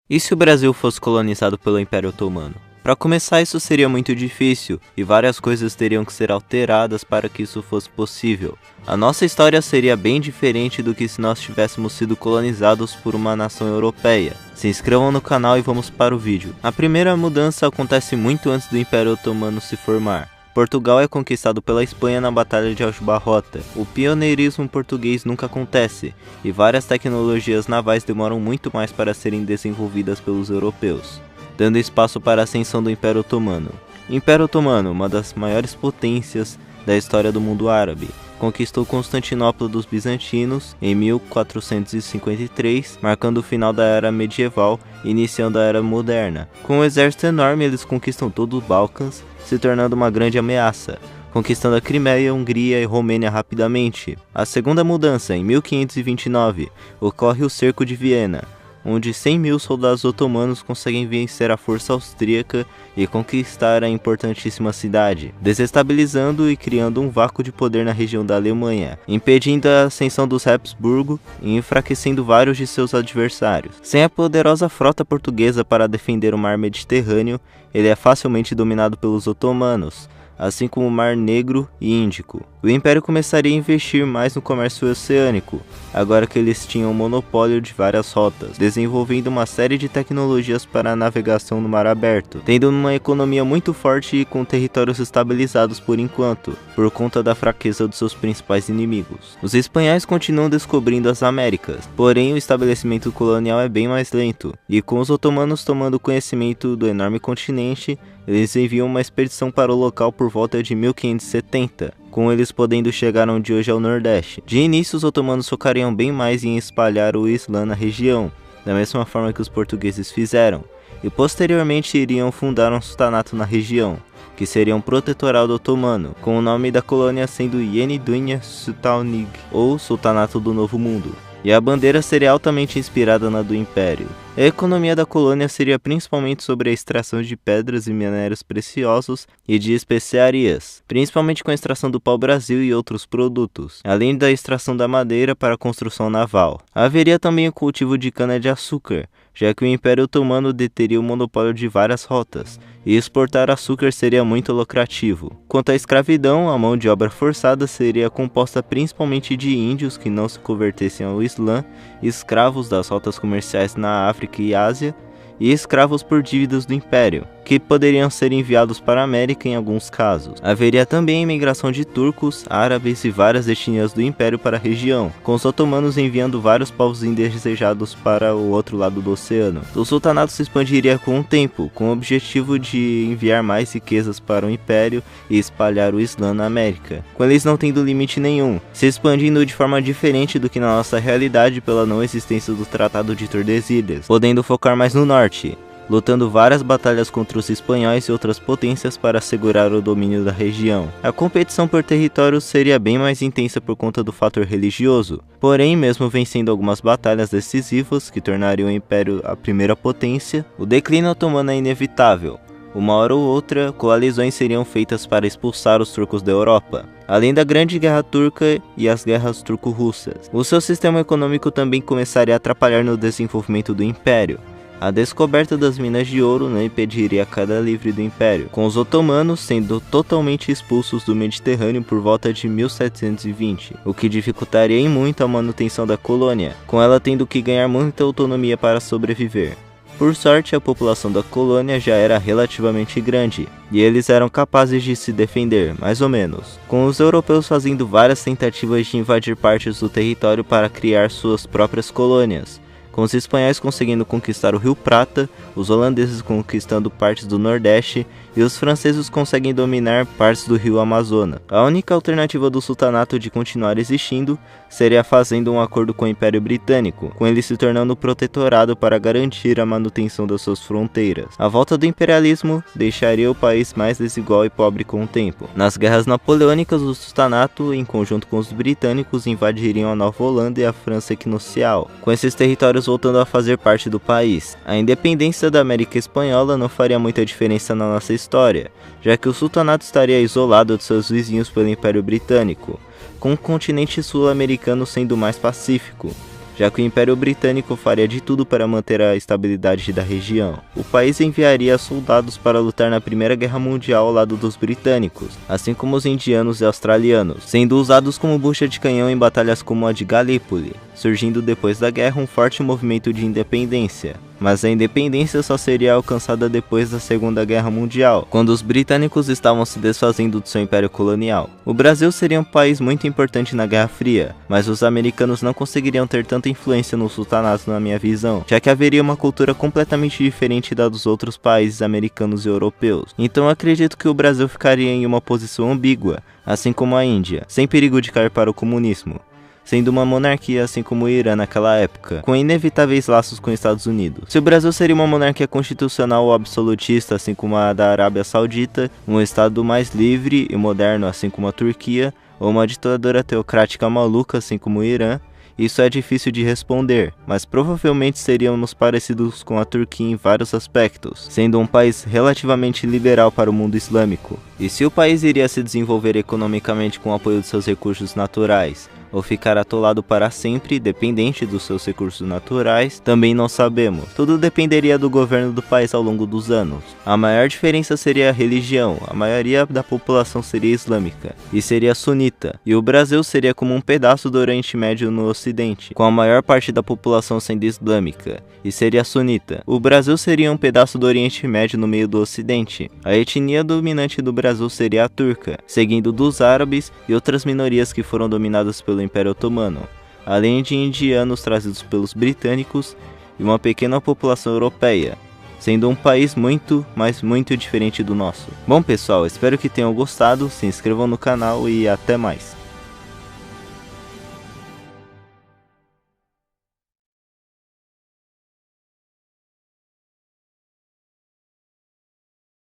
E se o Brasil fosse colonizado pelo Império Otomano? Para começar, isso seria muito difícil, e várias coisas teriam que ser alteradas para que isso fosse possível. A nossa história seria bem diferente do que se nós tivéssemos sido colonizados por uma nação europeia. Se inscrevam no canal e vamos para o vídeo. A primeira mudança acontece muito antes do Império Otomano se formar. Portugal é conquistado pela Espanha na Batalha de Aljubarrota. O pioneirismo português nunca acontece, e várias tecnologias navais demoram muito mais para serem desenvolvidas pelos europeus, dando espaço para a ascensão do Império Otomano. Império Otomano, uma das maiores potências da história do mundo árabe, conquistou Constantinopla dos bizantinos em 1453, marcando o final da Era Medieval e iniciando a Era Moderna. Com um exército enorme, eles conquistam todo os Balcãs, se tornando uma grande ameaça, conquistando a Crimeia, Hungria e Romênia rapidamente. A segunda mudança, em 1529, ocorre o Cerco de Viena, onde 100.000 soldados otomanos conseguem vencer a força austríaca e conquistar a importantíssima cidade, desestabilizando e criando um vácuo de poder na região da Alemanha, impedindo a ascensão dos Habsburgo e enfraquecendo vários de seus adversários. Sem a poderosa frota portuguesa para defender o mar Mediterrâneo, ele é facilmente dominado pelos otomanos, assim como o Mar Negro e Índico. O Império começaria a investir mais no comércio oceânico, agora que eles tinham o monopólio de várias rotas, desenvolvendo uma série de tecnologias para a navegação no mar aberto, tendo uma economia muito forte e com territórios estabilizados por enquanto, por conta da fraqueza dos seus principais inimigos. Os espanhóis continuam descobrindo as Américas, porém o estabelecimento colonial é bem mais lento, e com os otomanos tomando conhecimento do enorme continente, eles enviam uma expedição para o local por volta de 1570, com eles podendo chegar onde hoje é o Nordeste. De início, os otomanos focariam bem mais em espalhar o Islã na região, da mesma forma que os portugueses fizeram, e posteriormente iriam fundar um sultanato na região, que seria um protetorado otomano, com o nome da colônia sendo Yeni Dünya Sultanlığı, ou Sultanato do Novo Mundo, e a bandeira seria altamente inspirada na do Império. A economia da colônia seria principalmente sobre a extração de pedras e minérios preciosos e de especiarias, principalmente com a extração do pau-brasil e outros produtos, além da extração da madeira para a construção naval. Haveria também o cultivo de cana-de-açúcar, já que o Império Otomano deteria o monopólio de várias rotas, e exportar açúcar seria muito lucrativo. Quanto à escravidão, a mão de obra forçada seria composta principalmente de índios que não se convertessem ao Islã, escravos das rotas comerciais na África e Ásia, e escravos por dívidas do Império, que poderiam ser enviados para a América em alguns casos. Haveria também a imigração de turcos, árabes e várias etnias do Império para a região, com os otomanos enviando vários povos indesejados para o outro lado do oceano. O sultanato se expandiria com o tempo, com o objetivo de enviar mais riquezas para o Império e espalhar o Islã na América, com eles não tendo limite nenhum, se expandindo de forma diferente do que na nossa realidade pela não existência do Tratado de Tordesilhas, podendo focar mais no norte, lutando várias batalhas contra os espanhóis e outras potências para assegurar o domínio da região. A competição por território seria bem mais intensa por conta do fator religioso, porém, mesmo vencendo algumas batalhas decisivas que tornariam o Império a primeira potência, o declínio otomano é inevitável. Uma hora ou outra, coalizões seriam feitas para expulsar os turcos da Europa, além da Grande Guerra Turca e as guerras turco-russas. O seu sistema econômico também começaria a atrapalhar no desenvolvimento do Império. A descoberta das minas de ouro não impediria a queda livre do Império, com os otomanos sendo totalmente expulsos do Mediterrâneo por volta de 1720, o que dificultaria em muito a manutenção da colônia, com ela tendo que ganhar muita autonomia para sobreviver. Por sorte, a população da colônia já era relativamente grande, e eles eram capazes de se defender, mais ou menos, com os europeus fazendo várias tentativas de invadir partes do território para criar suas próprias colônias, com os espanhóis conseguindo conquistar o Rio Prata, os holandeses conquistando partes do Nordeste e os franceses conseguem dominar partes do Rio Amazonas. A única alternativa do sultanato de continuar existindo seria fazendo um acordo com o Império Britânico, com ele se tornando protetorado para garantir a manutenção das suas fronteiras. A volta do imperialismo deixaria o país mais desigual e pobre com o tempo. Nas guerras napoleônicas, o sultanato, em conjunto com os britânicos, invadiriam a Nova Holanda e a França Equinocial, com esses territórios voltando a fazer parte do país. A independência da América Espanhola não faria muita diferença na nossa história, já que o sultanato estaria isolado de seus vizinhos pelo Império Britânico, com o continente sul-americano sendo mais pacífico. já que o Império Britânico faria de tudo para manter a estabilidade da região. O país enviaria soldados para lutar na Primeira Guerra Mundial ao lado dos britânicos, assim como os indianos e australianos, sendo usados como bucha de canhão em batalhas como a de Galípoli, surgindo depois da guerra um forte movimento de independência. Mas a independência só seria alcançada depois da Segunda Guerra Mundial, quando os britânicos estavam se desfazendo do seu império colonial. O Brasil seria um país muito importante na Guerra Fria, mas os americanos não conseguiriam ter tanta influência no sultanato na minha visão, já que haveria uma cultura completamente diferente da dos outros países americanos e europeus. Então acredito que o Brasil ficaria em uma posição ambígua, assim como a Índia, sem perigo de cair para o comunismo, sendo uma monarquia assim como o Irã naquela época, com inevitáveis laços com os Estados Unidos. Se o Brasil seria uma monarquia constitucional ou absolutista, assim como a da Arábia Saudita, um estado mais livre e moderno, assim como a Turquia, ou uma ditadura teocrática maluca, assim como o Irã, isso é difícil de responder, mas provavelmente seríamos parecidos com a Turquia em vários aspectos, sendo um país relativamente liberal para o mundo islâmico. E se o país iria se desenvolver economicamente com o apoio de seus recursos naturais, ou ficar atolado para sempre, dependente dos seus recursos naturais, também não sabemos. Tudo dependeria do governo do país ao longo dos anos. A maior diferença seria a religião, a maioria da população seria islâmica, e seria sunita, e o Brasil seria como um pedaço do Oriente Médio no Ocidente, com a maior parte da população sendo islâmica, e seria sunita. O Brasil seria um pedaço do Oriente Médio no meio do Ocidente. A etnia dominante do Brasil seria a turca, seguindo dos árabes e outras minorias que foram dominadas pelo Império Otomano, além de indianos trazidos pelos britânicos e uma pequena população europeia, sendo um país muito, mas muito diferente do nosso. Bom pessoal, espero que tenham gostado, se inscrevam no canal e até mais.